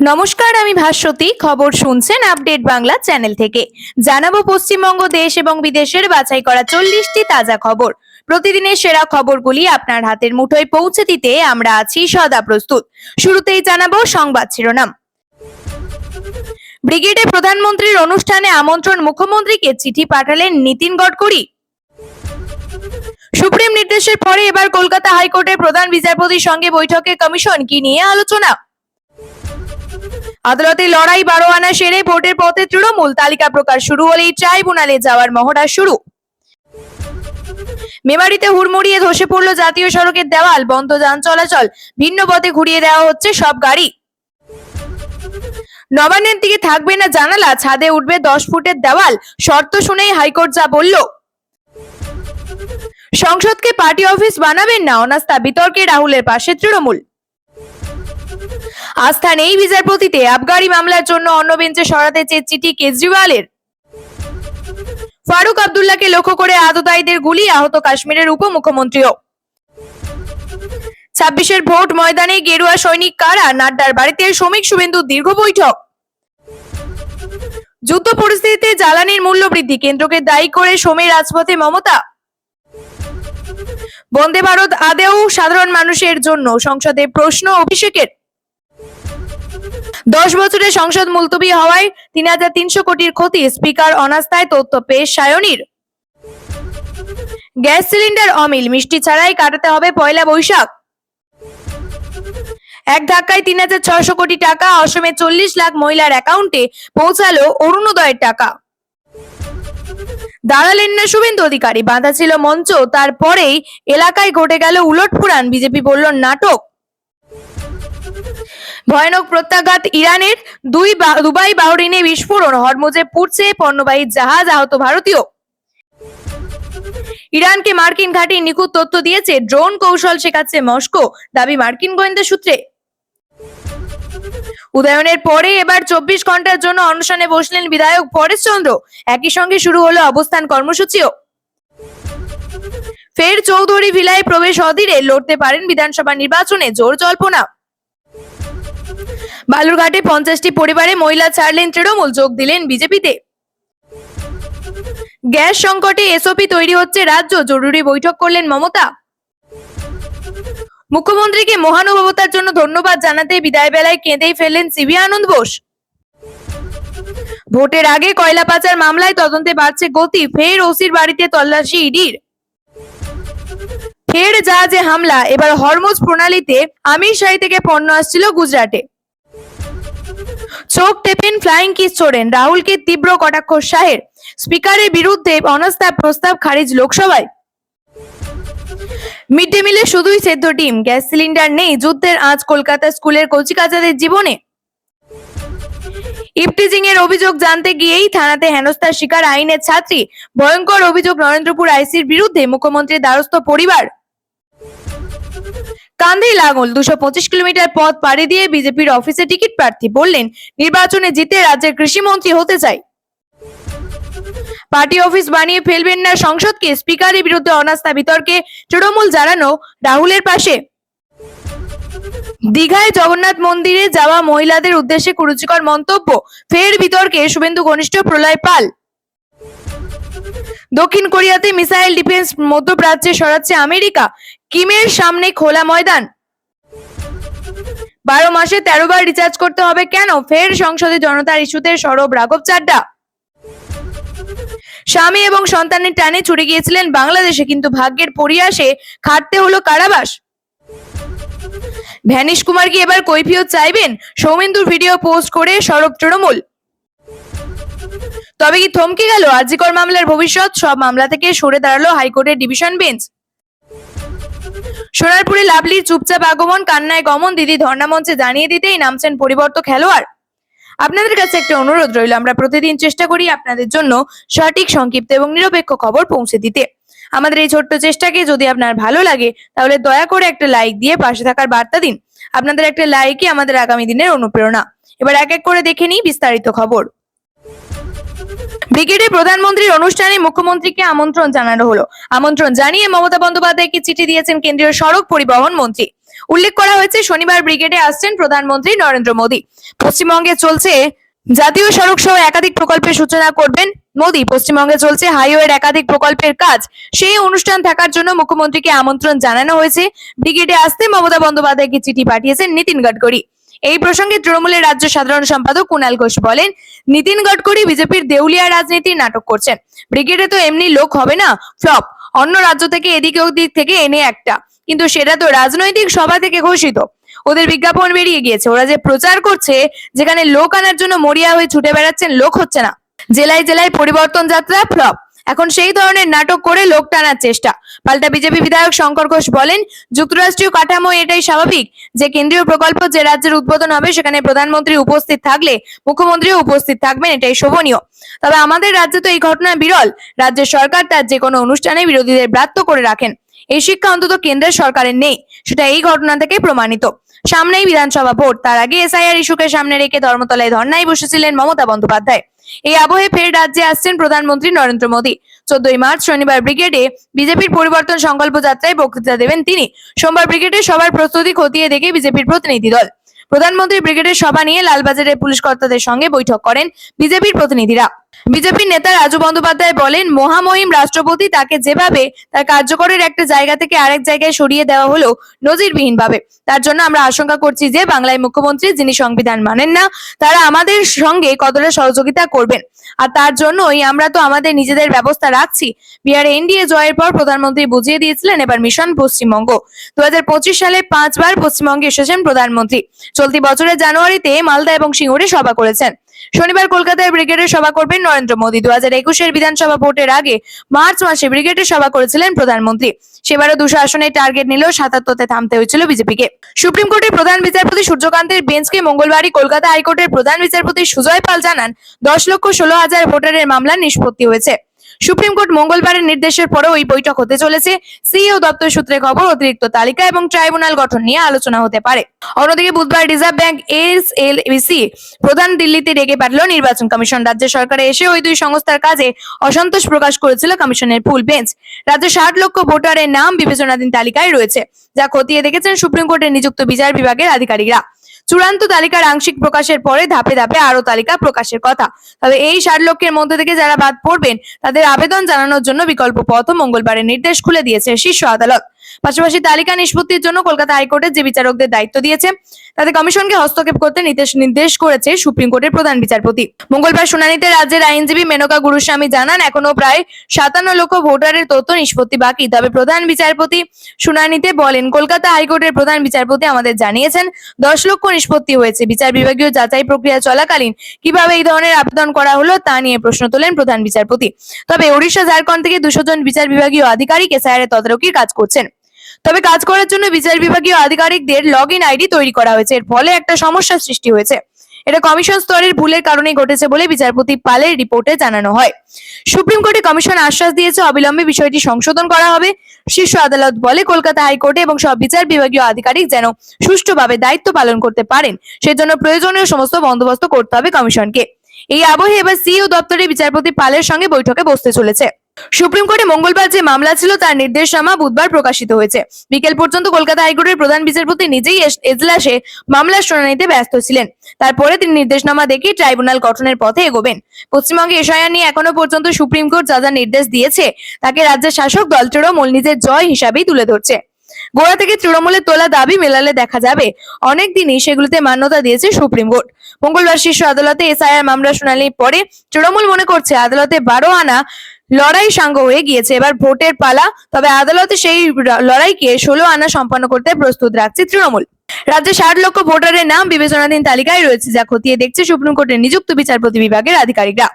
নমস্কার, আমি ভাস্বতী। খবর শুনছেন আপডেট বাংলা চ্যানেল থেকে। জানাবো পশ্চিমবঙ্গ, দেশ এবং বিদেশের বাছাই করা 40টি তাজা খবর। প্রতিদিনের সেরা খবরগুলি আপনার হাতের মুঠোয় পৌঁছে দিতে আমরা আছি সদা প্রস্তুত। শুরুতেই জানাবো সংবাদ শিরোনাম। ব্রিগেডে প্রধানমন্ত্রীর অনুষ্ঠানে আমন্ত্রণ, মুখ্যমন্ত্রীকে চিঠি পাঠালেন নীতিন গডকরি। সুপ্রিম নির্দেশের পরে এবার কলকাতা হাইকোর্টের প্রধান বিচারপতির সঙ্গে বৈঠকে কমিশন, কি নিয়ে আলোচনা? আদালতে লড়াই 12 আনা সেরে ভোটের পথে তৃণমূল, তালিকা প্রকাশ শুরু হলেই ট্রাইব্যুনালে যাওয়ার মহড়া শুরু। মেমারিতে হুড়মুড়িয়ে ধসে পড়ল জাতীয় সড়কের দেওয়াল, বন্ধ যান চলাচল, ভিন্ন পথে ঘুরিয়ে দেওয়া হচ্ছে সব গাড়ি। নবান্নের দিকে থাকবে না জানালা, ছাদে উঠবে 10 ফুটের দেওয়াল, শর্ত শুনেই হাইকোর্ট যা বলল। সংসদকে পার্টি অফিস বানাবেন না, অনাস্থা বিতর্কে রাহুলের পাশে তৃণমূল। আস্থা নেই বিচারপতিতে, আবগারি মামলার জন্য অন্য বেঞ্চে সরাতে চেয়ে চিঠি কেজরিওয়ালের। ফারুক আব্দুল্লাহকে লক্ষ্য করে আততায়ীদের গুলি, আহত কাশ্মীরের উপমুখ্যমন্ত্রীও। 26-এর ভোট ময়দানে গেরুয়া সৈনিক কারা, নাড্ডার বাড়িতে শ্রমিক শুভেন্দু দীর্ঘ বৈঠক। যুদ্ধ পরিস্থিতিতে জ্বালানির মূল্য বৃদ্ধি, কেন্দ্রকে দায়ী করে সোমের রাজপথে মমতা। বন্দে ভারত আদেও সাধারণ মানুষের জন্য, সংসদে প্রশ্ন অভিষেকের। 10 বছরে সংসদ মুলতবি হওয়ায় 3300 কোটির ক্ষতি, স্পিকার অনাস্থায় তথ্য পেশ সায়নীর। গ্যাস সিলিন্ডার অমিল, মিষ্টি ছাড়াই কাটাতে হবে পয়লা বৈশাখ। এক ধাক্কায় 3600 কোটি টাকা, অসমে 40 লাখ মহিলার অ্যাকাউন্টে পৌঁছালো অরুণোদয়ের টাকা। দাঁড়ালেন না শুভেন্দু অধিকারী, বাঁধা ছিল মঞ্চ, তারপরেই এলাকায় ঘটে গেল উলটপুরাণ, বিজেপি বলল নাটক। ভয়ানক প্রত্যাঘাত ইরানের, দুবাই বাহরিনে বিস্ফোরণ, হরমুজে পুড়ছে পণ্যবাহী জাহাজ, আহত ভারতীয়। ইরানকে মার্কিন ঘাঁটি নিখুঁত তথ্য দিয়েছে, ড্রোন কৌশল শেখাচ্ছে মস্কো, দাবি মার্কিন গোয়েন্দা সূত্রে। উদয়নের পরে এবার 24 ঘন্টার জন্য অনশনে বসলেন বিধায়ক পরেশ চন্দ্র, একই সঙ্গে শুরু হলো অবস্থান কর্মসূচিও। ফের চৌধুরী ভিলায় প্রবেশ অধীরে, লড়তে পারেন বিধানসভা নির্বাচনে, জোর জল্পনা। বালুরঘাটে 50টি পরিবারে মহিলা ছাড়লেন তৃণমূল, যোগ দিলেন বিজেপিতে। গ্যাস সংকটে এসওপি তৈরি হচ্ছে রাজ্য, জরুরি বৈঠক করলেন মমতা। মুখ্যমন্ত্রীকে মহানুভবতার জন্য ধন্যবাদ জানাতে বিদায় বেলায় কেঁদেই ফেললেন সিবি আনন্দ বোস। ভোটের আগে কয়লা পাচার মামলায় তদন্তে বাড়ছে গতি, ফের ওসির বাড়িতে তল্লাশি ইডির। ফের জাহাজে হামলা, এবার হরমুজ প্রণালীতে আমিরশাহী থেকে পণ্য আসছিল গুজরাটে। চোখ টেপেন ফ্লাইং কিস ছোড়েন, রাহুলকে তীব্র কটাক্ষ শাহের, স্পিকারের বিরুদ্ধে অনাস্থা প্রস্তাব খারিজ লোকসভায়। মিড ডে মিলে শুধুই সেদ্ধ ডিম, গ্যাস সিলিন্ডার নেই, যুদ্ধের আজ কলকাতা স্কুলের কচিকাচাদের জীবনে। ইফটিজিং এর অভিযোগ জানতে গিয়েই থানাতে হেনস্থার শিকার আইনের ছাত্রী, ভয়ঙ্কর অভিযোগ নরেন্দ্রপুর আইসির বিরুদ্ধে, মুখ্যমন্ত্রীর দ্বারস্থ পরিবার। কাঁধেই লাঙল, 225 কিলোমিটার পথ পাড়ি দিয়ে বিজেপির অফিসে টিকিট প্রার্থী, বললেন নির্বাচনে জিতে রাজ্যের কৃষিমন্ত্রী হতে চাই। পার্টি অফিস বানিয়ে ফেলবেন না সংসদকে, স্পিকারের বিরুদ্ধে অনাস্থা বিতর্কে তৃণমূল জানানো রাহুলের পাশে। দীঘায় জগন্নাথ মন্দিরে যাওয়া মহিলাদের উদ্দেশ্যে কুরুচিকর মন্তব্য, ফের বিতর্কে শুভেন্দু ঘনিষ্ঠ প্রলয় পাল। দক্ষিণ কোরিয়াতে মিসাইল ডিফেন্স মধ্যপ্রাচ্যে সরাচ্ছে আমেরিকা, কিমের সামনে খোলা ময়দান। 12 মাসে 13 বার রিচার্জ করতে হবে কেন, ফের সংসদে জনতার ইস্যুতে সরব রাঘব চাড্ডা। স্বামী এবং সন্তানের টানে ছুটে গিয়েছিলেন বাংলাদেশে, কিন্তু ভাগ্যের পরিহাসে খাটতে হলো কারাবাস। ভ্যানিশ কুমার কি এবার কৈফিয়ত চাইবেন, সৌমেন্দুর ভিডিও পোস্ট করে সরব তৃণমূল। তবে কি থমকে গেল আরজিকর মামলার ভবিষ্যৎ, সব মামলা থেকে সরে দাঁড়ালো হাইকোর্টের ডিভিশন বেঞ্চ। সোনারপুরে লাভলির চুপচাপ আগমন, কান্নায় গমন, দিদি ধর্ণা মঞ্চে জানিয়ে দিতেই নামছেন পরিবর্তক খেলোয়াড়। আপনাদের কাছে একটা অনুরোধ রইল, আমরা প্রতিদিন চেষ্টা করি আপনাদের জন্য সঠিক, সংক্ষিপ্ত এবং নিরপেক্ষ খবর পৌঁছে দিতে। আমাদের এই ছোট্ট চেষ্টাকে যদি আপনার ভালো লাগে তাহলে দয়া করে একটা লাইক দিয়ে পাশে থাকার বার্তা দিন। আপনাদের একটা লাইকই আমাদের আগামী দিনের অনুপ্রেরণা। এবার এক এক করে দেখে নিই বিস্তারিত খবর। ব্রিগেডে প্রধানমন্ত্রীর অনুষ্ঠানে মুখ্যমন্ত্রীকে আমন্ত্রণ জানানো হলো। আমন্ত্রণ জানিয়ে মমতা বন্দ্যোপাধ্যায়কে চিঠি দিয়েছেন কেন্দ্রীয় সড়ক পরিবহন মন্ত্রী। উল্লেখ করা হয়েছে শনিবার ব্রিগেডে আসছেন প্রধানমন্ত্রী নরেন্দ্র মোদী। পশ্চিমবঙ্গে চলছে জাতীয় সড়ক সহ একাধিক প্রকল্পের সূচনা করবেন মোদী। পশ্চিমবঙ্গে চলছে হাইওয়ের একাধিক প্রকল্পের কাজ, সেই অনুষ্ঠান থাকার জন্য মুখ্যমন্ত্রীকে আমন্ত্রণ জানানো হয়েছে। ব্রিগেডে আসতে মমতা বন্দ্যোপাধ্যায়কে চিঠি পাঠিয়েছেন নীতিন গডকরি। এই প্রসঙ্গে তৃণমূলের রাজ্য সাধারণ সম্পাদক কুণাল ঘোষ বলেন, নীতিন গডকরি বিজেপির দেউলিয়া রাজনীতির নাটক করছেন। ব্রিগেডে তো এমনি লোক হবে না, ফ্লপ, অন্য রাজ্য থেকে এদিকে ওদিক থেকে এনে একটা, কিন্তু সেটা তো রাজনৈতিক সভা থেকে ঘোষিত। ওদের বিজ্ঞাপন বেরিয়ে গিয়েছে, ওরা যে প্রচার করছে, যেখানে লোক আনার জন্য মরিয়া হয়ে ছুটে বেড়াচ্ছেন, লোক হচ্ছে না। জেলায় জেলায় পরিবর্তন যাত্রা ফ্লপ, এখন সেই ধরনের নাটক করে লোক টানার চেষ্টা। পাল্টা বিজেপি বিধায়ক শঙ্কর ঘোষ বলেন, যুক্তরাষ্ট্রীয় কাঠামো এটাই স্বাভাবিক যে কেন্দ্রীয় প্রকল্প যে রাজ্যের উদ্বোধন হবে সেখানে প্রধানমন্ত্রী উপস্থিত থাকলে মুখ্যমন্ত্রীও উপস্থিত থাকবেন, এটাই শোভনীয়। তবে আমাদের রাজ্যে তো এই ঘটনা বিরল। রাজ্যের সরকার তার যে কোনো অনুষ্ঠানে বিরোধীদের ব্রাত্য করে রাখেন, এই শিক্ষা অন্তত কেন্দ্রের সরকারের নেই, সেটা এই ঘটনা থেকে প্রমাণিত। সামনেই বিধানসভা ভোট, তার আগে এসআইআর ইস্যুকে সামনে রেখে ধর্মতলায় ধর্নায় বসেছিলেন মমতা বন্দ্যোপাধ্যায়। এই আবহে ফের রাজ্যে আসছেন প্রধানমন্ত্রী নরেন্দ্র মোদী। 14 মার্চ শনিবার ব্রিগেডে বিজেপির পরিবর্তন সংকল্প যাত্রায় বক্তৃতা দেবেন তিনি। সোমবার ব্রিগেডের সবার প্রস্তুতি খতিয়ে দেখে বিজেপির প্রতিনিধি দল। প্রধানমন্ত্রী ব্রিগেডের সভা নিয়ে লালবাজারের পুলিশ কর্তাদের সঙ্গে বৈঠক করেন বিজেপির প্রতিনিধিরা। বিজেপির নেতা রাজু বন্দ্যোপাধ্যায় বলেন, মহামহিম রাষ্ট্রপতি তাকে যেভাবে তার কার্যকরের একটা জায়গা থেকে আরেক জায়গায় সরিয়ে দেওয়া হলো নজিরবিহীন ভাবে। তার জন্য আমরা আশঙ্কা করছি যে বাংলায় মুখ্যমন্ত্রী যিনি সংবিধান মানেন না, তারা আমাদের সঙ্গে কতটা সহযোগিতা করবেন, আর তার জন্যই আমরা তো আমাদের নিজেদের ব্যবস্থা রাখছি। বিহারে এনডিএ জয়ের পর প্রধানমন্ত্রী বুঝিয়ে দিয়েছিলেন এবার মিশন পশ্চিমবঙ্গ। 2025 সালে 5 বার পশ্চিমবঙ্গে এসেছেন প্রধানমন্ত্রী। চলতি বছরের জানুয়ারিতে মালদা এবং সিঙ্গুরে সভা করেছেন। শনিবার কলকাতায় ব্রিগেডের সভা করবেন নরেন্দ্র মোদী। 2021-এর বিধানসভা ভোটের আগে মার্চ মাসে ব্রিগেডের সভা করেছিলেন প্রধানমন্ত্রী। সেবারও 200 আসনে টার্গেট নিলেও 77-তে থামতে হয়েছিল বিজেপিকে। সুপ্রিম কোর্টের প্রধান বিচারপতি সূর্যকান্তের বেঞ্চকে মঙ্গলবারই কলকাতা হাইকোর্টের প্রধান বিচারপতি সুজয় পাল জানান, 10,16,000 ভোটারের মামলা নিষ্পত্তি হয়েছে। সুপ্রিম কোর্ট মঙ্গলবারের নির্দেশের পরেও এই বৈঠক হতে চলেছে। সিইও দপ্তর সূত্রে খবর, অতিরিক্ত তালিকা এবং ট্রাইব্যুনাল গঠন নিয়ে আলোচনা হতে পারে। অন্যদিকে বুধবার রিজার্ভ ব্যাংক এসএলবিসি প্রধান দিল্লিতে ডেকে পাঠালো নির্বাচন কমিশন। রাজ্য সরকারে এসে ওই দুই সংস্থার কাজে অসন্তোষ প্রকাশ করেছিল কমিশনের ফুল বেঞ্চ। রাজ্যে 60 লক্ষ ভোটারের নাম বিবেচনাধীন তালিকায় রয়েছে, যা খতিয়ে দেখেছেন সুপ্রিম কোর্টের নিযুক্ত বিচার বিভাগের আধিকারিকরা। চূড়ান্ত তালিকার আংশিক প্রকাশের পরে ধাপে ধাপে আরো তালিকা প্রকাশের কথা। তবে এই 60 লক্ষের মধ্যে থেকে যারা বাদ পড়বেন তাদের আবেদন জানানোর জন্য বিকল্প পথও মঙ্গলবারের নির্দেশ খুলে দিয়েছে শীর্ষ আদালত। পাশাপাশি তালিকা নিষ্পত্তির জন্য কলকাতা হাইকোর্টের যে বিচারকদের দায়িত্ব দিয়েছে তাতে কমিশনকে হস্তক্ষেপ করতে নির্দেশ করেছে সুপ্রিম কোর্টের প্রধান বিচারপতি। মঙ্গলবার শুনানিতে রাজ্যের আইনজীবী মেনকা গুরুস্বামী জানান, এখনো প্রায় 57 লক্ষ ভোটারের তথ্য নিষ্পত্তি বাকি। তবে প্রধান বিচারপতি শুনানিতে বলেন, কলকাতা হাইকোর্টের প্রধান বিচারপতি আমাদের জানিয়েছেন 10 লক্ষ নিষ্পত্তি হয়েছে। বিচার বিভাগীয় যাচাই প্রক্রিয়া চলাকালীন কিভাবে এই ধরনের আবেদন করা হলো তা নিয়ে প্রশ্ন তোলেন প্রধান বিচারপতি। তবে ওড়িশা, ঝাড়খণ্ড থেকে 200 জন বিচার বিভাগীয় আধিকারিক এসআইআর তদারকির কাজ করছেন। তবে কাজ করার জন্য বিচার বিভাগীয় আধিকারিকদের লগইন আইডি তৈরি করা হয়েছে। এর ফলে একটা সমস্যার সৃষ্টি হয়েছে। এটা কমিশন স্তরের ভুলের কারণেই ঘটেছে বলে বিচারপতি পালের রিপোর্টে জানানো হয়। সুপ্রিম কোর্টে কমিশন আশ্বাস দিয়েছে অবিলম্বে বিষয়টি সংশোধন করা হবে। শীর্ষ আদালত বলে, কলকাতা হাইকোর্টে এবং সব বিচার বিভাগীয় আধিকারিক যেন সুষ্ঠুভাবে দায়িত্ব পালন করতে পারেন, সেজন্য প্রয়োজনীয় সমস্ত বন্দোবস্ত করতে হবে কমিশনকে। এই আবহে এবার সিইও দপ্তরে বিচারপতি পালের সঙ্গে বৈঠকে বসতে চলেছে। সুপ্রিম কোর্টে মঙ্গলবার যে মামলা ছিল তার নির্দেশনামা বুধবার প্রকাশিত হয়েছে। বিকেল পর্যন্ত কলকাতা হাইকোর্টের প্রধান বিচারপতি নিজেই এজলাসে মামলার শুনানিতে ব্যস্ত ছিলেন। তারপরে তিনি নির্দেশনামা দেখে ট্রাইব্যুনাল গঠনের পথে এগোবেন। পশ্চিমবঙ্গে এসআইআর নিয়ে এখনো পর্যন্ত সুপ্রিম কোর্ট যা যা নির্দেশ দিয়েছে তাকে রাজ্যের শাসক দল তৃণমূল নিজের জয় হিসাবেই তুলে ধরছে। গোড়া থেকে তৃণমূলের তোলা দাবি মেলালে দেখা যাবে অনেক দিনই সেগুলিতে মান্যতা দিয়েছে সুপ্রিম কোর্ট। মঙ্গলবার শীর্ষ আদালতে এসআইআর মামলা শুনানির পরে তৃণমূল মনে করছে আদালতে 12 আনা লড়াই সাঙ্গ হয়ে গিয়েছে, এবার ভোটের পালা। তবে আদালতে সেই লড়াইকে 16 আনা সম্পন্ন করতে প্রস্তুত রাখছে তৃণমূল। রাজ্যে 60 লক্ষ ভোটারের নাম বিবেচনাধীন তালিকায় রয়েছে, যা খতিয়ে দেখছে সুপ্রিম কোর্টের নিযুক্ত বিচারপতি বিভাগের আধিকারিকরা।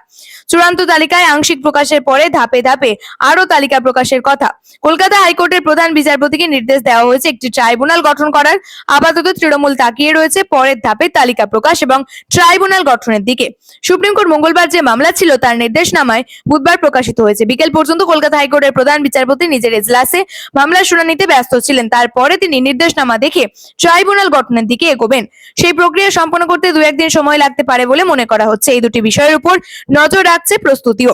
চূড়ান্ত তালিকায় আংশিক প্রকাশের পরে ধাপে ধাপে আরো তালিকা প্রকাশের কথা। কলকাতা হাইকোর্টের প্রধান বিচারপতিকে নির্দেশ দেওয়া হয়েছে একটি ট্রাইব্যুনাল গঠন করার। আপাতত তৃণমূল তাকিয়ে রয়েছে পরের ধাপে তালিকা প্রকাশ এবং ট্রাইব্যুনাল গঠনের দিকে। সুপ্রিম কোর্ট মঙ্গলবার যে মামলা ছিল তার নির্দেশনামায় বুধবার প্রকাশিত হয়েছে। বিকেল পর্যন্ত কলকাতা হাইকোর্টের প্রধান বিচারপতি নিজের এজলাসে মামলার শুনানিতে ব্যস্ত ছিলেন। তারপরে তিনি নির্দেশনামা দেখে ট্রাইব্যুনাল গঠনের দিকে এগোবেন। সেই প্রক্রিয়া সম্পন্ন করতে 2-1 দিন সময় লাগতে পারে বলে মনে করা হচ্ছে। এই দুটি বিষয়ের উপর নজর রাখছে প্রস্তুতিও।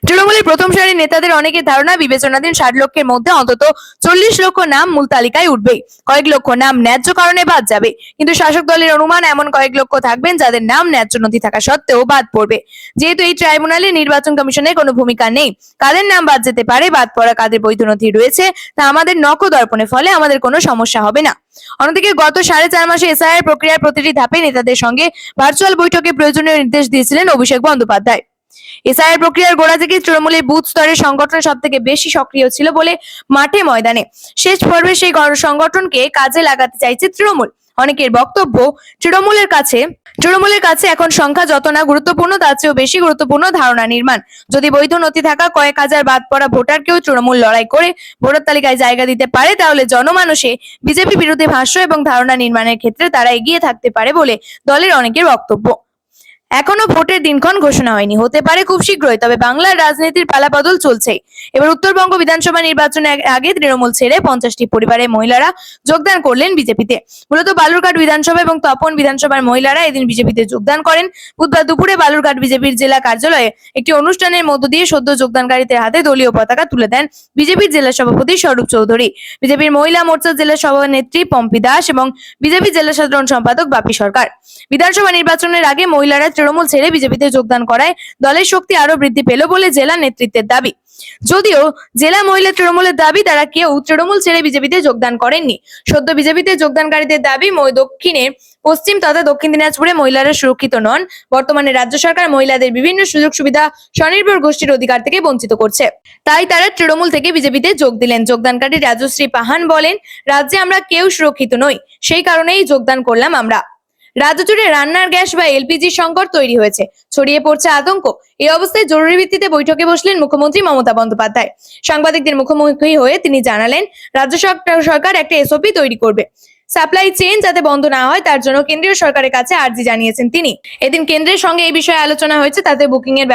তৃণমূলের প্রথম সারির নেতাদের অনেকের ধারণা বিবেচনাধীন 60 লক্ষের মধ্যে অন্তত 40 লক্ষ নাম মূল তালিকায় উঠবে, কয়েক লক্ষ নাম ন্যায্য কারণে বাদ যাবে। কিন্তু শাসক দলের অনুমান এমন কয়েক লক্ষ থাকবেন যাদের নাম ন্যায্য নথি থাকা সত্ত্বেও বাদ পড়বে। যেহেতু এই ট্রাইব্যুনালে নির্বাচন কমিশনের কোনো ভূমিকা নেই, কাদের নাম বাদ যেতে পারে, বাদ পড়া কাদের বৈধ নথি রয়েছে তা আমাদের নখদর্পণের ফলে আমাদের কোনো সমস্যা হবে না। অন্যদিকে গত 4.5 মাসে এসআইআর প্রক্রিয়ার প্রতিটি ধাপে নেতাদের সঙ্গে ভার্চুয়াল বৈঠকে প্রয়োজনীয় নির্দেশ দিয়েছিলেন অভিষেক বন্দ্যোপাধ্যায়। এসআইআর প্রক্রিয়ার গোড়া থেকে তৃণমূলের বুথ স্তরের সংগঠন সব থেকে বেশি সক্রিয় ছিল বলে মাঠে ময়দানে শেষ পর্বে সেই সংগঠনকে কাজে লাগাতে চাইছে তৃণমূল। অনেকের বক্তব্য, তৃণমূলের কাছে এখন সংখ্যা যত না গুরুত্বপূর্ণ তার চেয়েও বেশি গুরুত্বপূর্ণ ধারণা নির্মাণ। যদি বৈধ নথি থাকা কয়েক হাজার বাদ পড়া ভোটারকেও তৃণমূল লড়াই করে ভোটার তালিকায় জায়গা দিতে পারে, তাহলে জনমানসে বিজেপি বিরোধী ভাষ্য এবং ধারণা নির্মাণের ক্ষেত্রে তারা এগিয়ে থাকতে পারে বলে দলের অনেকের বক্তব্য। এখনো ভোটের দিনক্ষণ ঘোষণা হয়নি, হতে পারে খুব শীঘ্রই, তবে বাংলার রাজনীতির পালাবদল চলছে। এবার উত্তরবঙ্গ বিধানসভা নির্বাচনের আগে তৃণমূল ছেড়ে 50টি পরিবারের মহিলারা যোগদান করলেন বিজেপিতে। মূলত বালুরঘাট বিধানসভা এবং তপন বিধানসভার মহিলারা এদিন বিজেপিতে যোগদান করেন। বুধবার দুপুরে বালুরঘাট বিজেপির জেলা কার্যালয়ে একটি অনুষ্ঠানের মধ্য দিয়ে সদ্য যোগদানকারীদের হাতে দলীয় পতাকা তুলে দেন বিজেপির জেলা সভাপতি স্বরূপ চৌধুরী, বিজেপির মহিলা মোর্চার জেলা সভানেত্রী পম্পি দাস এবং বিজেপি জেলা সাধারণ সম্পাদক বাপি সরকার। বিধানসভা নির্বাচনের আগে মহিলারা তৃণমূল ছেড়ে বিজেপিতে যোগদান করায় দলের শক্তি আরো বৃদ্ধি পেল বলে জেলা নেতৃত্বের দাবি। যদিও জেলা মহিলা তৃণমূলের দাবি তারা কেউ তৃণমূল ছেড়ে বিজেপিতে যোগদান করেননি। সদ্য বিজেপিতে যোগদানকারীদের দাবি, দক্ষিণে, পশ্চিম তথা দক্ষিণ দিনাজপুরে মহিলারা সুরক্ষিত নন। বর্তমানে রাজ্য সরকার মহিলাদের বিভিন্ন সুযোগ সুবিধা স্বনির্ভর গোষ্ঠীর অধিকার থেকে বঞ্চিত করছে, তাই তারা তৃণমূল থেকে বিজেপিতে যোগ দিলেন। যোগদানকারী রাজশ্রী পাহান বলেন, রাজ্যে আমরা কেউ সুরক্ষিত নই, সেই কারণেই যোগদান করলাম আমরা। রাজ্য জুড়ে রান্নার গ্যাস বা এলপিজি সংকট তৈরি হয়েছে, ছড়িয়ে পড়ছে আতঙ্ক। এই অবস্থায় জরুরি ভিত্তিতে বৈঠকে বসলেন মুখ্যমন্ত্রী মমতা বন্দ্যোপাধ্যায়। সাংবাদিকদের মুখোমুখি হয়ে তিনি জানালেন, রাজ্য সরকার একটা এসওপি তৈরি করবে। সাপ্লাই চেইন যাতে বন্ধ না হয় তার জন্য কেন্দ্রীয় সরকারের কাছে আর্জি জানিয়েছেন তিনি। এদিন কেন্দ্রের সঙ্গে এই বিষয়ে আলোচনা হয়েছে, তাতে বুকিং এর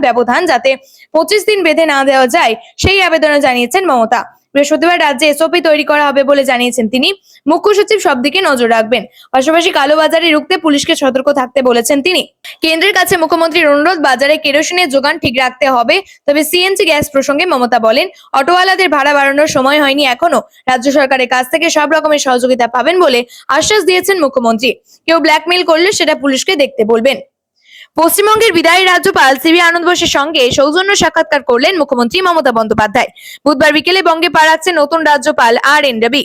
ব্যবধান যাতে 25 দিন বেঁধে না দেওয়া যায় সেই আবেদনও জানিয়েছেন মমতা। বৃহস্পতিবার রাজ্যে এসওপি তৈরি করা হবে বলে জানিয়েছেন তিনি। মুখ্য সচিব সব দিকে নজর রাখবেন, পাশাপাশি কালোবাজারি রুখতে পুলিশকে সতর্ক থাকতে বলেছেন তিনি। কেন্দ্রের কাছে মুখ্যমন্ত্রীর অনুরোধ, বাজারে কেরোসিনের যোগান ঠিক রাখতে হবে। তবে সিএনজি গ্যাস প্রসঙ্গে মমতা বলেন, অটোওয়ালাদের ভাড়া বাড়ানোর সময় হয়নি এখনো, রাজ্য সরকারের কাছ থেকে সব রকমের সহযোগিতা পাবেন বলে আশ্বাস দিয়েছেন মুখ্যমন্ত্রী। কেউ ব্ল্যাকমেইল করলে সেটা পুলিশকে দেখতে বলবেন। পশ্চিমবঙ্গের বিদায়ী রাজ্যপাল সিবি আনন্দ বোসের সঙ্গে সৌজন্য সাক্ষাৎকার করলেন মুখ্যমন্ত্রী মমতা বন্দ্যোপাধ্যায়। বুধবার বিকেলে বঙ্গে পা রাখছেন নতুন রাজ্যপাল RN রবি।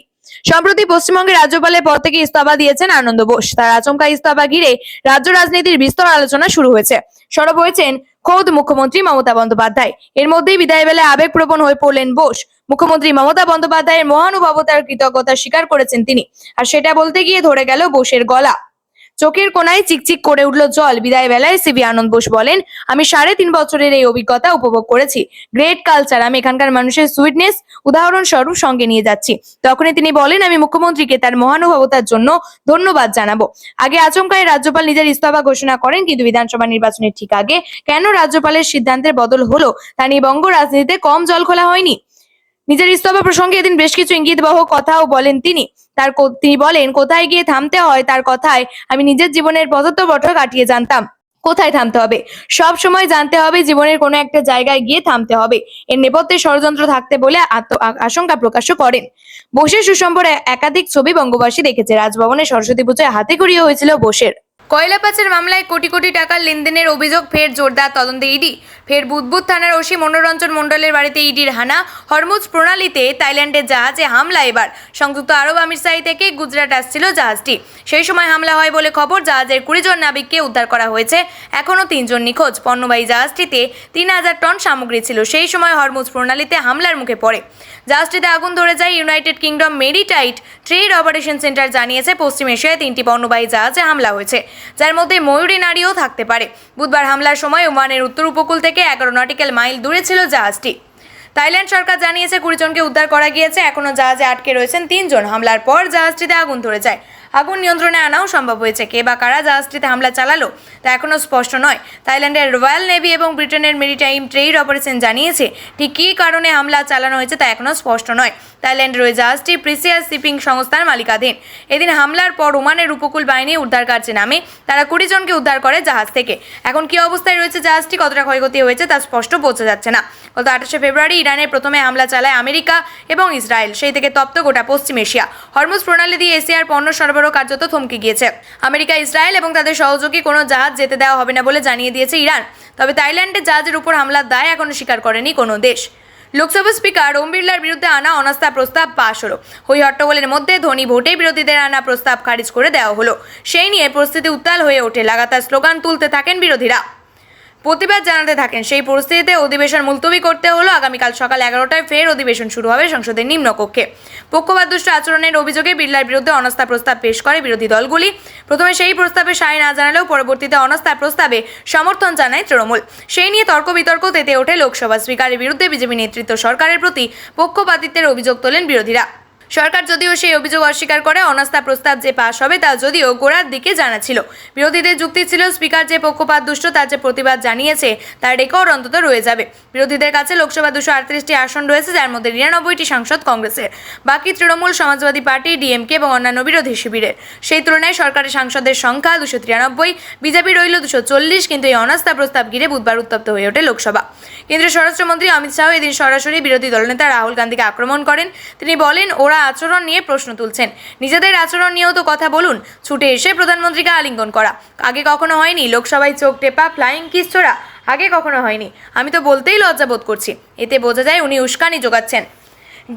সম্প্রতি পশ্চিমবঙ্গের রাজ্যপালের পদ থেকে ইস্তফা দিয়েছেন আনন্দ বোস। তার আচমকা ইস্তফা ঘিরে রাজ্য রাজনীতির বিস্তর আলোচনা শুরু হয়েছে। সরব হয়েছেন খোদ মুখ্যমন্ত্রী মমতা বন্দ্যোপাধ্যায়। এর মধ্যেই বিদায় বেলায় আবেগপ্রবণ হয়ে পড়লেন বোস। মুখ্যমন্ত্রী মমতা বন্দ্যোপাধ্যায়ের মহানুভবতার কৃতজ্ঞতা স্বীকার করেছেন তিনি, আর সেটা বলতে গিয়ে ধরে গেল বোসের গলা। চোখের কোনায় চিকচিক করে উঠল জল। বিদায় বেলায় সিবি আনন্দ বোস বলেন, আমি 3.5 বছরের এই অভিজ্ঞতা উপভোগ করেছি। গ্রেট কালচার, আমি এখানকার মানুষের সুইটনেস উদাহরণস্বরূপ সঙ্গে নিয়ে যাচ্ছি। তখনই তিনি বলেন, আমি মুখ্যমন্ত্রীকে তার মহানুভবতার জন্য ধন্যবাদ জানাবো। আগে আচমকাই রাজ্যপাল নিজের ইস্তফা ঘোষণা করেন, কিন্তু বিধানসভা নির্বাচনের ঠিক আগে কেন রাজ্যপালের সিদ্ধান্তের বদল হলো তা নিয়ে বঙ্গ রাজনীতিতে কম জল খোলা হয়নি। নিজের ইস্তফা প্রসঙ্গে এদিন বেশ কিছু ইঙ্গিতবহ কথাও বলেন তিনি। তিনি বলেন, কোথায় গিয়ে থামতে হয় তার কথায় আমি নিজের জীবনের পথ কাটিয়ে জানতাম কোথায় থামতে হবে। সব সময় জানতে হবে জীবনের কোনো একটা জায়গায় গিয়ে থামতে হবে। এর নেপথ্যে ষড়যন্ত্র থাকতে বলে আশঙ্কা প্রকাশ করেন। বোসের সুসম্পর একাধিক ছবি বঙ্গবাসী দেখেছে। রাজভবনে সরস্বতী পুজোয় হাতে খড়িয়ে হয়েছিল বোসের। কয়লা পাচার মামলায় কোটি কোটি টাকার লেনদেনের অভিযোগ ফের জোরদার তদন্তে ইডি। ফের বুদবুদ থানার ওসি মনোরঞ্জন মণ্ডলের বাড়িতে ইডির হানা। হরমুজ প্রণালীতে থাইল্যান্ডের জাহাজে হামলা। এবার সংযুক্ত আরব আমিরশাহী থেকে গুজরাট আসছিল জাহাজটি। সেই সময় হামলা হয় বলে খবর। জাহাজের 20 জন নাবিককে উদ্ধার করা হয়েছে, এখনো 3 জন নিখোঁজ। পণ্যবাহী জাহাজটিতে 3000 টন সামগ্রী ছিল। সেই সময় হরমুজ প্রণালীতে হামলার মুখে পড়ে জাহাজটিতে আগুন ধরে যায়। United Kingdom maritime trade operation centre জানিয়েছে, পশ্চিম এশিয়ায় 3টি পণ্যবাহী জাহাজে হামলা হয়েছে, যার মধ্যে ময়ূরী নারীও থাকতে পারে। বুধবার হামলার সময় ওমানের উত্তর উপকূল থেকে 11 নটিক্যাল মাইল দূরে ছিল জাহাজটি। থাইল্যান্ড সরকার জানিয়েছে 20 জনকে উদ্ধার করা গিয়েছে, এখনো জাহাজে আটকে রয়েছেন 3 জন। হামলার পর জাহাজটিতে আগুন ধরে যায়। আগুন নিয়ন্ত্রণে আনাও সম্ভব হয়েছে। কে বা কারা জাহাজটিতে হামলা চালালো তা এখনও স্পষ্ট নয়। থাইল্যান্ডের রয়্যাল নেভি এবং ব্রিটেনের মেরিটাইম ট্রেড অপারেশন জানিয়েছে ঠিক কী কারণে হামলা চালানো হয়েছে তা এখনও স্পষ্ট নয়। থাইল্যান্ডের ওই জাহাজটি প্রিসিয়াস শিপিং সংস্থার মালিকাধীন। এদিন হামলার পর ওমানের উপকূল বাহিনী উদ্ধার কার্যে নামে। তারা 20 জনকে উদ্ধার করে জাহাজ থেকে। এখন কী অবস্থায় রয়েছে জাহাজটি, কতটা ক্ষয়ক্ষতি হয়েছে তা স্পষ্ট বোঝা যাচ্ছে না। গত 28শে ফেব্রুয়ারি ইরানের প্রথমে হামলা চালায় আমেরিকা এবং ইসরায়েল। সেই থেকে তপ্ত গোটা পশ্চিম এশিয়া। হরমুজ প্রণালী দিয়ে এশিয়ার পণ্য সরবরাহ কার্যত থমকে গিয়েছে। আমেরিকা, ইসরায়েল এবং তাদের সহযোগী কোনো জাহাজ যেতে দেওয়া হবে না বলে জানিয়ে দিয়েছে ইরান। তবে থাইল্যান্ডের জাহাজের উপর হামলার দায় এখনো স্বীকার করেনি কোনো দেশ। লোকসভা স্পিকার ওম বিড়লার বিরুদ্ধে আনা অনাস্থা প্রস্তাব পাশ হলো। হই হট্টগোলের মধ্যে ধ্বনি ভোটে বিরোধীদের আনা প্রস্তাব খারিজ করে দেওয়া হলো। সেই নিয়ে পরিস্থিতি উত্তাল হয়ে ওঠে। লাগাতার স্লোগান তুলতে থাকেন বিরোধীরা, প্রতিবাদ জানাতে থাকেন। সেই পরিস্থিতিতে অধিবেশন মুলতবি করতে হলো। আগামীকাল সকাল 11টায় ফের অধিবেশন শুরু হবে সংসদের নিম্নকক্ষে। পক্ষপাতদুষ্ট আচরণের অভিযোগে বিড়লার বিরুদ্ধে অনাস্থা প্রস্তাব পেশ করে বিরোধী দলগুলি। প্রথমে সেই প্রস্তাবে সায় না জানালেও পরবর্তীতে অনাস্থা প্রস্তাবে সমর্থন জানায় তৃণমূল। সেই নিয়ে তর্ক বিতর্ক তেতে ওঠে। লোকসভা স্পিকারের বিরুদ্ধে বিজেপি নেতৃত্ব সরকারের প্রতি পক্ষপাতিত্বের অভিযোগ তোলেন বিরোধীরা। সরকার যদিও সেই অভিযোগ অস্বীকার করে। অনাস্থা প্রস্তাব যে পাশ হবে তা যদিও গোড়ার দিকে জানা ছিল। বিরোধীদের যুক্তি ছিল স্পিকার যে পক্ষপাত দুষ্ট তার যে প্রতিবাদ জানিয়েছে তার রেকর্ড অন্তত রয়ে যাবে। বিরোধীদের কাছে লোকসভা 238টি আসন রয়েছে, যার মধ্যে 99টি সাংসদ কংগ্রেসের, বাকি তৃণমূল, সমাজবাদী পার্টি, ডিএমকে এবং অন্যান্য বিরোধী শিবিরের। সেই তুলনায় সরকারের সাংসদের সংখ্যা 293, বিজেপি রইল 240। কিন্তু এই অনাস্থা প্রস্তাব ঘিরে বুধবার উত্তপ্ত হয়ে ওঠে লোকসভা। কেন্দ্রীয় স্বরাষ্ট্রমন্ত্রী অমিত শাহ এদিন সরাসরি বিরোধী দলনেতা রাহুল গান্ধীকে আক্রমণ করেন। তিনি বলেন, ওরা আচরণ নিয়ে প্রশ্ন তুলছেন, নিজেদের আচরণ নিয়েও তো কথা বলুন। ছুটে এসে প্রধানমন্ত্রীকে আলিঙ্গন করা আগে কখনো হয়নি। লোকসভায় চোখ টেপা, ফ্লাইং কিস ছোড়া আগে কখনো হয়নি। আমি তো বলতেই লজ্জা বোধ করছি। এতে বোঝা যায় উনি উস্কানি যোগাচ্ছেন।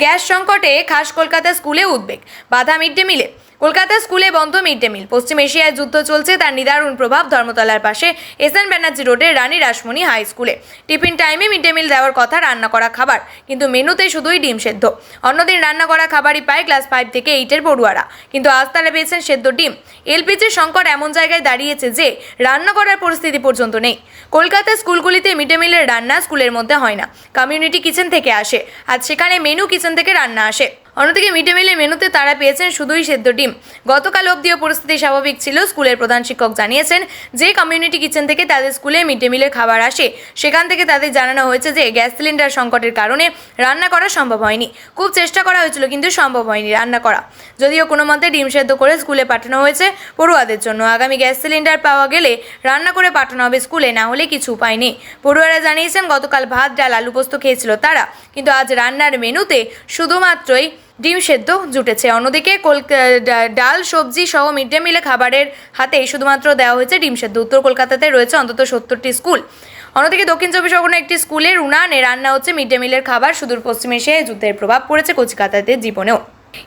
গ্যাস সংকটে খাস কলকাতা স্কুলে উদ্বেগ, বাধা মিড ডে মিলে। কলকাতা স্কুলে বন্ধ মিড ডে মিল। পশ্চিম এশিয়ায় যুদ্ধ চলছে, তার নিদারুণ প্রভাব ধর্মতলার পাশে এসএন ব্যানার্জি রোডের রানী রাসমণি হাই স্কুলে। টিফিন টাইমে মিড ডে মিল দেওয়ার কথা রান্না করা খাবার, কিন্তু মেনুতে শুধুই ডিম সেদ্ধ। অন্যদিন রান্না করা খাবারই পায় ক্লাস 5 থেকে 8-এর পড়ুয়ারা, কিন্তু আজ তারা পেয়েছেন সেদ্ধ ডিম। এলপিজির সংকট এমন জায়গায় দাঁড়িয়েছে যে রান্না করার পরিস্থিতি পর্যন্ত নেই। কলকাতা স্কুলগুলিতে মিড ডে মিলের রান্না স্কুলের মধ্যে হয় না, কমিউনিটি কিচেন থেকে আসে। আজ সেখানে মেনু কিচেন থেকে রান্না আসে। অন্যদিকে মিড ডে মিলের মেনুতে তারা পেয়েছেন শুধুই সেদ্ধ ডিম। গতকাল অবধিও পরিস্থিতি স্বাভাবিক ছিল। স্কুলের প্রধান শিক্ষক জানিয়েছেন যে কমিউনিটি কিচেন থেকে তাদের স্কুলে মিড ডে মিলের খাবার আসে, সেখান থেকে তাদের জানানো হয়েছে যে গ্যাস সিলিন্ডার সংকটের কারণে রান্না করা সম্ভব হয়নি। খুব চেষ্টা করা হয়েছিল কিন্তু সম্ভব হয়নি রান্না করা। যদিও কোনো মতে ডিম সেদ্ধ করে স্কুলে পাঠানো হয়েছে পড়ুয়াদের জন্য। আগামী গ্যাস সিলিন্ডার পাওয়া গেলে রান্না করে পাঠানো হবে স্কুলে, না হলে কিছু উপায় নেই। পড়ুয়ারা জানিয়েছেন গতকাল ভাত, ডাল, আলু পোস্ত খেয়েছিল তারা, কিন্তু আজ রান্নার মেনুতে শুধুমাত্রই ডিম সেদ্ধ জুটেছে। অন্যদিকে ডাল, সবজি সহ মিড ডে মিলে খাবারের হাতে শুধুমাত্র দেওয়া হয়েছে ডিম সেদ্ধ। উত্তর কলকাতাতে রয়েছে অন্তত 70টি স্কুল। অন্যদিকে দক্ষিণ 24 পরগনার একটি স্কুলের উনানে রান্না হচ্ছে মিড ডে মিলের খাবার। সুদূর পশ্চিম এশিয়ায় যুদ্ধের প্রভাব পড়েছে কচিকাতাদের জীবনেও।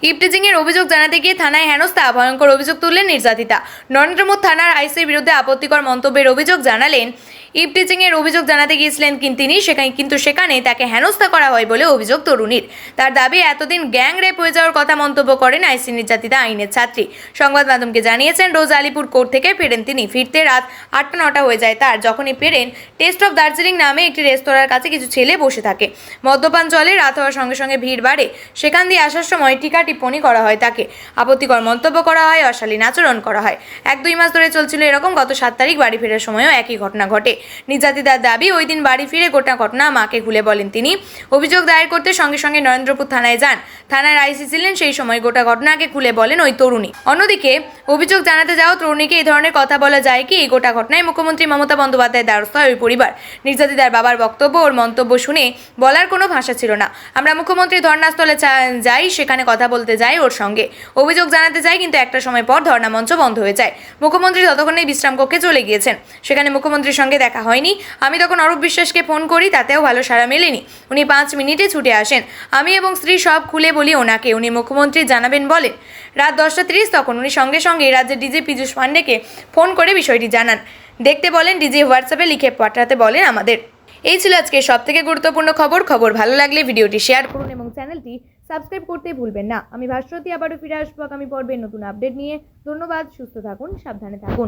ইভটিজিংয়ের অভিযোগ জানাতে গিয়ে থানায় হেনস্থা, ভয়ঙ্কর অভিযোগ তুললেন নির্যাতিতা। নরেন্দ্রমোদ থানার আইসির বিরুদ্ধে আপত্তিকর মন্তব্যের অভিযোগ জানালেন। ইভটিজিংয়ের অভিযোগ জানাতে গিয়েছিলেন তিনি কিন্তু সেখানে তাকে হেনস্থা করা হয় বলে অভিযোগ তরুণীর। তার দাবি এতদিন গ্যাং রেপ হয়ে যাওয়ার কথা মন্তব্য করেন আইসি নির্যাতিতা আইনের ছাত্রী। সংবাদ মাধ্যমকে জানিয়েছেন রোজ আলিপুর কোর্ট থেকে ফেরেন তিনি। ফিরতে রাত 8-9টা হয়ে যায় তার। যখনই ফেরেন টেস্ট অফ দার্জিলিং নামে একটি রেস্তোরাঁর কাছে কিছু ছেলে বসে থাকে। মদ্যপান চলে, রাত হওয়ার সঙ্গে সঙ্গে ভিড় বাড়ে। সেখান দিয়ে আসার সময় টিকা টিপ্পণী করা হয় তাকে, আপত্তিকর মন্তব্য করা হয়, অশালীন আচরণ করা হয়। 1-2 মাস ধরে চলছিল এরকম। গত 7 তারিখ বাড়ি ফেরার সময়ও একই ঘটনা ঘটে। নির্যাতিতার দাবি ওই দিন বাড়ি ফিরে গোটা ঘটনা মাকে খুলে বলেন তিনি। অভিযোগ দায়ের করতে সঙ্গে সঙ্গে নরেন্দ্রপুর থানায় যান। থানার আইসি ছিলেন সেই সময়। গোটা ঘটনাকে খুলে বলেন ওই তরুণী। অন্যদিকে অভিযোগ জানাতে যাওয়া তরুণীকে এই ধরনের কথা বলা যায় কি? এই গোটা ঘটনায় মুখ্যমন্ত্রী মমতা বন্দ্যোপাধ্যায়ের দ্বারস্থ হয় ওই পরিবার। নির্যাতিতার বাবার বক্তব্য, ওর মন্তব্য শুনে বলার কোনো ভাষা ছিল না। আমরা মুখ্যমন্ত্রী ধর্নাস্থলে যাই, সেখানে কথা বলতে যাই ওর সঙ্গে, অভিযোগ জানাতে যাই, কিন্তু একটা সময় পর ধর্না মঞ্চ বন্ধ হয়ে যায়। মুখ্যমন্ত্রী ততক্ষণে বিশ্রাম কক্ষে চলে গিয়েছেন। সেখানে মুখ্যমন্ত্রীর সঙ্গে দেখা হয়নি। আমি তখন অরূপ বিশ্বাসকে ফোন করি, তাতেও ভালো সাড়া মেলেনি। উনি 5 মিনিটে ছুটে আসেন। আমি এবং স্ত্রী সব খুলে বলি ওনাকে। উনি মুখ্যমন্ত্রী জানাবেন বলেন। রাত 10:30 তখন উনি সঙ্গে সঙ্গে রাজ্যের ডিজি পীযূষ পাণ্ডেকে ফোন করে বিষয়টি জানান। দেখতে বলেন, ডিজি হোয়াটসঅ্যাপে লিখে পাঠাতে বলেন আমাদের। এই ছিল আজকে সবথেকে গুরুত্বপূর্ণ খবর ভালো লাগলে ভিডিওটি শেয়ার করুন এবং চ্যানেলটি সাবস্ক্রাইব করতে ভুলবেন না। আমি ভাস্বতী আবারও ফিরে আসবো আগামী পর্বে নতুন আপডেট নিয়ে। ধন্যবাদ, সুস্থ থাকুন, সাবধানে থাকুন।